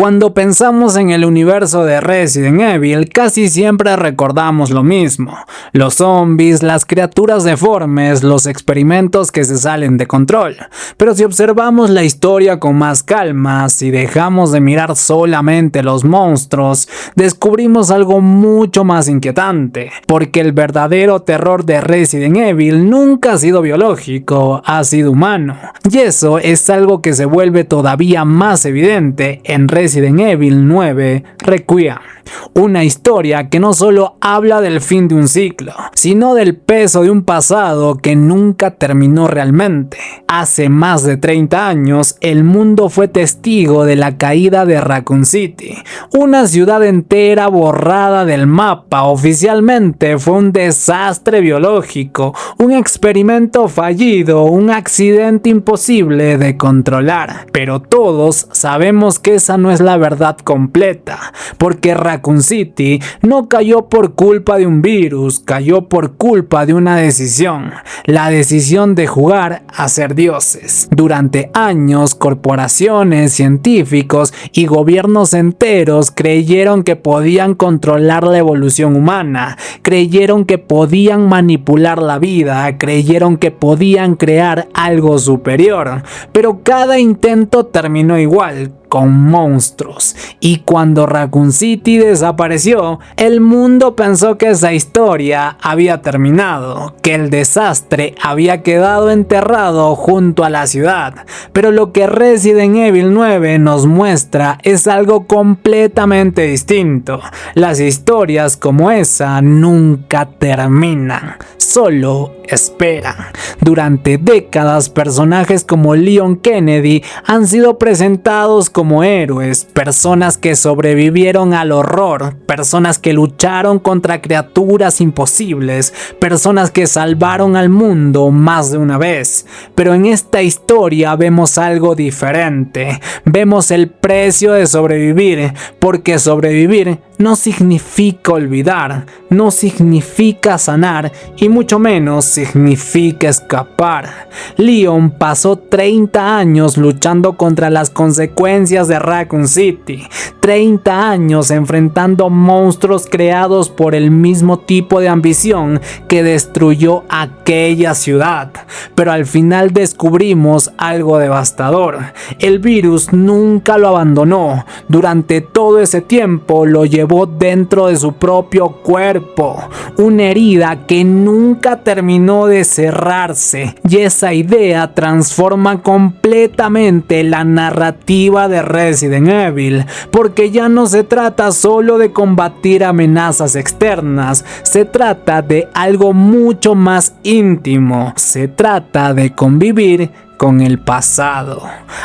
Cuando pensamos en el universo de Resident Evil, casi siempre recordamos lo mismo: los zombies, las criaturas deformes, los experimentos que se salen de control. Pero si observamos la historia con más calma, si dejamos de mirar solamente los monstruos, descubrimos algo mucho más inquietante, porque el verdadero terror de Resident Evil nunca ha sido biológico, ha sido humano. Y eso es algo que se vuelve todavía más evidente en Resident Evil 9 Requiem, una historia que no solo habla del fin de un ciclo, sino del peso de un pasado que nunca terminó realmente. Hace más de 30 años, el mundo fue testigo de la caída de Raccoon City, una ciudad entera borrada del mapa. Oficialmente fue un desastre biológico, un experimento fallido, un accidente imposible de controlar. Pero todos sabemos que esa no es la verdad completa, porque Raccoon City no cayó por culpa de un virus, cayó por culpa de una decisión, la decisión de jugar a ser dioses. Durante años, corporaciones, científicos y gobiernos enteros creyeron que podían controlar la evolución humana, creyeron que podían manipular la vida, creyeron que podían crear algo superior, pero cada intento terminó igual, con monstruos. Y cuando Raccoon City desapareció, el mundo pensó que esa historia había terminado, que el desastre había quedado enterrado junto a la ciudad. Pero lo que Resident Evil 9 nos muestra es algo completamente distinto. Las historias como esa nunca terminan, solo esperan. Durante décadas, personajes como Leon Kennedy han sido presentados como héroes, personas que sobrevivieron al horror, personas que lucharon contra criaturas imposibles, personas que salvaron al mundo más de una vez. Pero en esta historia vemos algo diferente, vemos el precio de sobrevivir, porque sobrevivir no significa olvidar, no significa sanar y mucho menos significa escapar. Leon pasó 30 años luchando contra las consecuencias de Raccoon City, 30 años enfrentando monstruos creados por el mismo tipo de ambición que destruyó aquella ciudad. Pero al final descubrimos algo devastador: el virus nunca lo abandonó, durante todo ese tiempo lo llevó dentro de su propio cuerpo, una herida que nunca terminó de cerrarse, y esa idea transforma completamente la narrativa de Resident Evil, porque ya no se trata solo de combatir amenazas externas, se trata de algo mucho más íntimo, se trata de convivir con el pasado.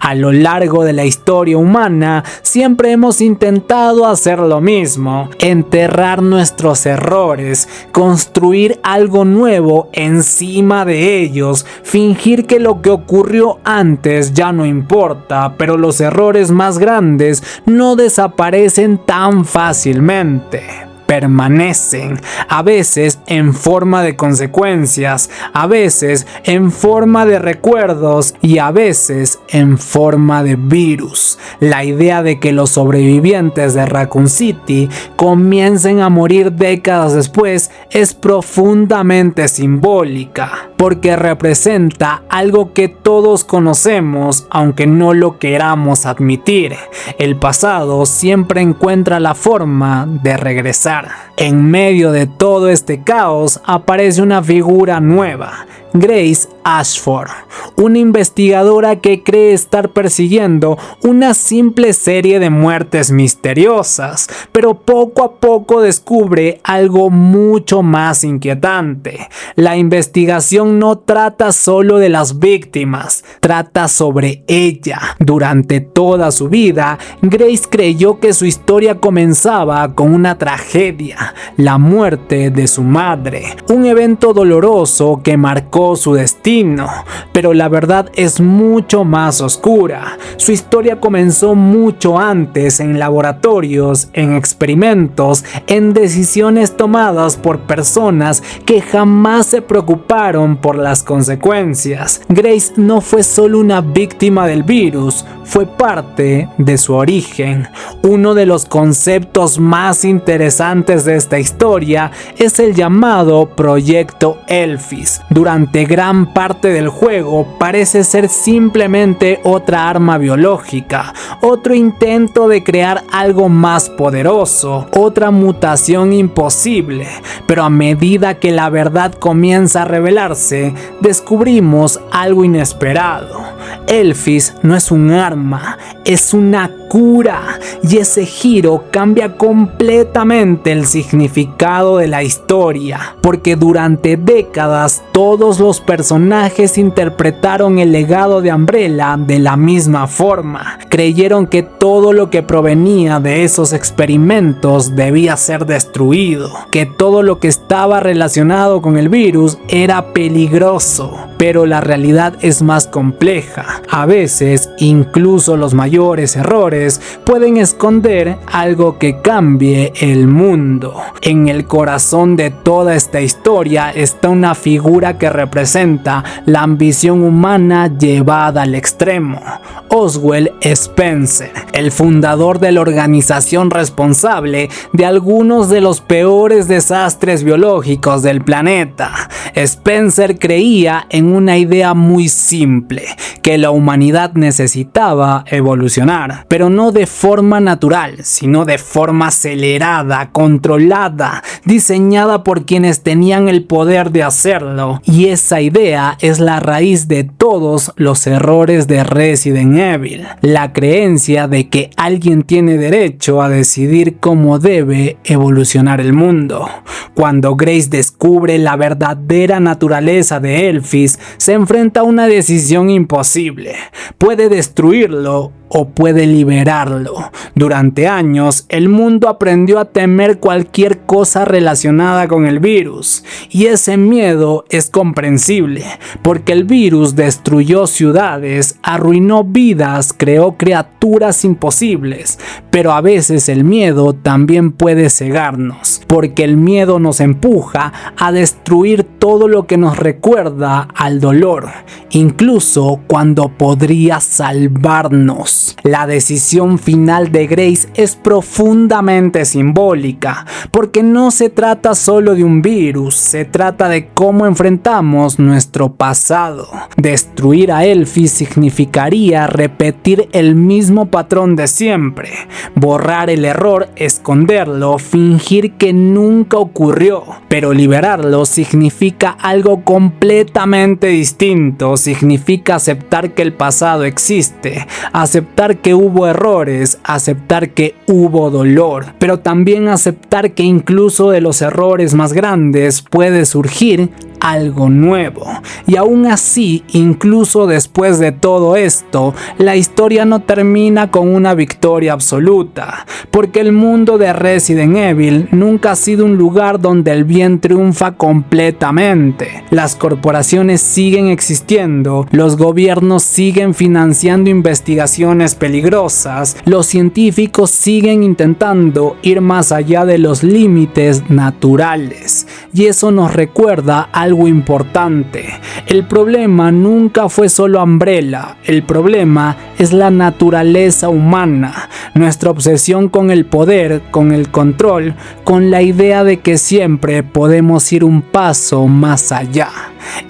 A lo largo de la historia humana siempre hemos intentado hacer lo mismo: enterrar nuestros errores, construir algo nuevo encima de ellos, fingir que lo que ocurrió antes ya no importa, pero los errores más grandes no desaparecen tan fácilmente. Permanecen, a veces en forma de consecuencias, a veces en forma de recuerdos y a veces en forma de virus. La idea de que los sobrevivientes de Raccoon City comiencen a morir décadas después es profundamente simbólica, porque representa algo que todos conocemos aunque no lo queramos admitir: el pasado siempre encuentra la forma de regresar. En medio de todo este caos aparece una figura nueva: Grace Ashford, una investigadora que cree estar persiguiendo una simple serie de muertes misteriosas, pero poco a poco descubre algo mucho más inquietante. La investigación no trata solo de las víctimas, trata sobre ella. Durante toda su vida, Grace creyó que su historia comenzaba con una tragedia: la muerte de su madre, un evento doloroso que marcó cambió su destino, pero la verdad es mucho más oscura. Su historia comenzó mucho antes, en laboratorios, en experimentos, en decisiones tomadas por personas que jamás se preocuparon por las consecuencias. Grace no fue solo una víctima del virus, fue parte de su origen. Uno de los conceptos más interesantes de esta historia es el llamado Proyecto Elfis. Durante gran parte del juego parece ser simplemente otra arma biológica, otro intento de crear algo más poderoso, otra mutación imposible, pero a medida que la verdad comienza a revelarse, descubrimos algo inesperado. Elfis no es un arma, es una cura, y ese giro cambia completamente el significado de la historia, porque durante décadas todos los personajes interpretaron el legado de Umbrella de la misma forma. Creyeron que todo lo que provenía de esos experimentos debía ser destruido, que todo lo que estaba relacionado con el virus era peligroso, pero la realidad es más compleja. A veces, incluso los mayores errores pueden esconder algo que cambie el mundo. En el corazón de toda esta historia está una figura que representa la ambición humana llevada al extremo: Oswald Spencer, el fundador de la organización responsable de algunos de los peores desastres biológicos del planeta. Spencer creía en una idea muy simple: que la humanidad necesitaba evolucionar, pero no de forma natural, sino de forma acelerada, controlada, diseñada por quienes tenían el poder de hacerlo. Y esa idea es la raíz de todos los errores de Resident Evil: la creencia de que alguien tiene derecho a decidir cómo debe evolucionar el mundo. Cuando Grace descubre la verdadera naturaleza de Elfis, se enfrenta a una decisión imposible: puede destruirlo o puede liberarlo. Durante años, el mundo aprendió a temer cualquier cosa relacionada con el virus, y ese miedo es comprensible, porque el virus destruyó ciudades, arruinó vidas, creó criaturas imposibles. Pero a veces el miedo también puede cegarnos, porque el miedo nos empuja a destruir todo lo que nos recuerda al dolor, incluso cuando podría salvarnos. La decisión final de Grace es profundamente simbólica, porque no se trata solo de un virus, se trata de cómo enfrentamos nuestro pasado. Destruir a Elfis significaría repetir el mismo patrón de siempre: borrar el error, esconderlo, fingir que nunca ocurrió. Pero liberarlo significa algo completamente distinto. Significa aceptar que el pasado existe, aceptar que hubo errores, aceptar que hubo dolor, pero también aceptar que incluso de los errores más grandes puede surgir algo nuevo. Y aún así, incluso después de todo esto, la historia no termina con una victoria absoluta, porque el mundo de Resident Evil nunca ha sido un lugar donde el bien triunfa completamente. Las corporaciones siguen existiendo, los gobiernos siguen financiando investigaciones peligrosas, los científicos siguen intentando ir más allá de los límites naturales, y eso nos recuerda algo importante: el problema nunca fue solo Umbrella, el problema es la naturaleza humana, nuestra obsesión con el poder, con el control, con la idea de que siempre podemos ir un paso más allá.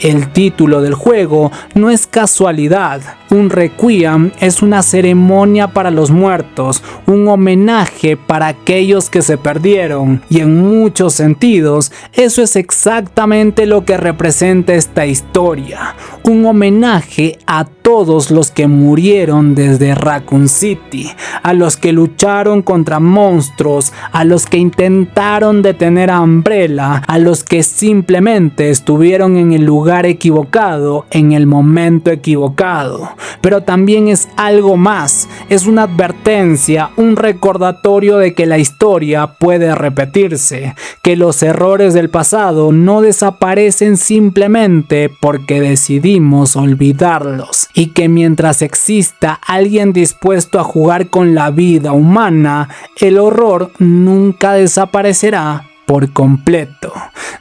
El título del juego no es casualidad. Un requiem es una ceremonia para los muertos, un homenaje para aquellos que se perdieron, y en muchos sentidos eso es exactamente lo que representa esta historia: un homenaje a todos los que murieron desde Raccoon City, a los que lucharon contra monstruos, a los que intentaron detener a Umbrella, a los que simplemente estuvieron en el lugar equivocado en el momento equivocado. pero también es algo más, es una advertencia, un recordatorio de que la historia puede repetirse, que los errores del pasado no desaparecen simplemente porque decidimos olvidarlos, y que mientras exista alguien dispuesto a jugar con la vida humana, el horror nunca desaparecerá por completo.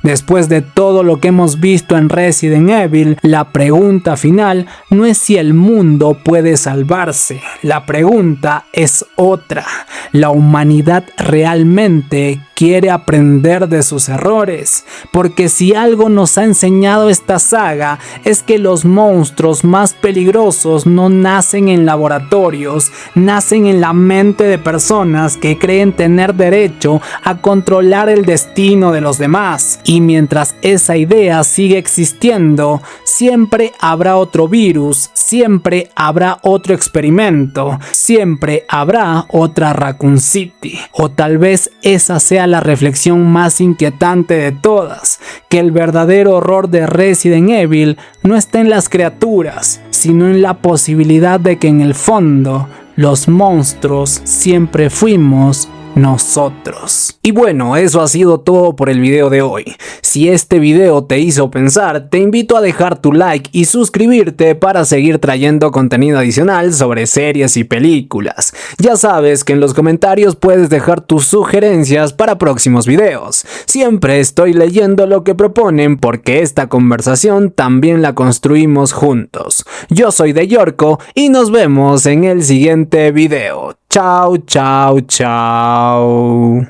Después de todo lo que hemos visto en Resident Evil, la pregunta final no es si el mundo puede salvarse, la pregunta es otra. ¿La humanidad realmente quiere aprender de sus errores? Porque si algo nos ha enseñado esta saga es que los monstruos más peligrosos no nacen en laboratorios, nacen en la mente de personas que creen tener derecho a controlar el destino de los demás. Y mientras esa idea sigue existiendo, siempre habrá otro virus, siempre habrá otro experimento, siempre habrá otra Raccoon City. O tal vez esa sea la reflexión más inquietante de todas, que el verdadero horror de Resident Evil no está en las criaturas, sino en la posibilidad de que en el fondo los monstruos siempre fuimos nosotros. Y bueno, eso ha sido todo por el video de hoy. Si este video te hizo pensar, te invito a dejar tu like y suscribirte para seguir trayendo contenido adicional sobre series y películas. Ya sabes que en los comentarios puedes dejar tus sugerencias para próximos videos. Siempre estoy leyendo lo que proponen porque esta conversación también la construimos juntos. Yo soy de Yorko y nos vemos en el siguiente video. Chao, chao, chao.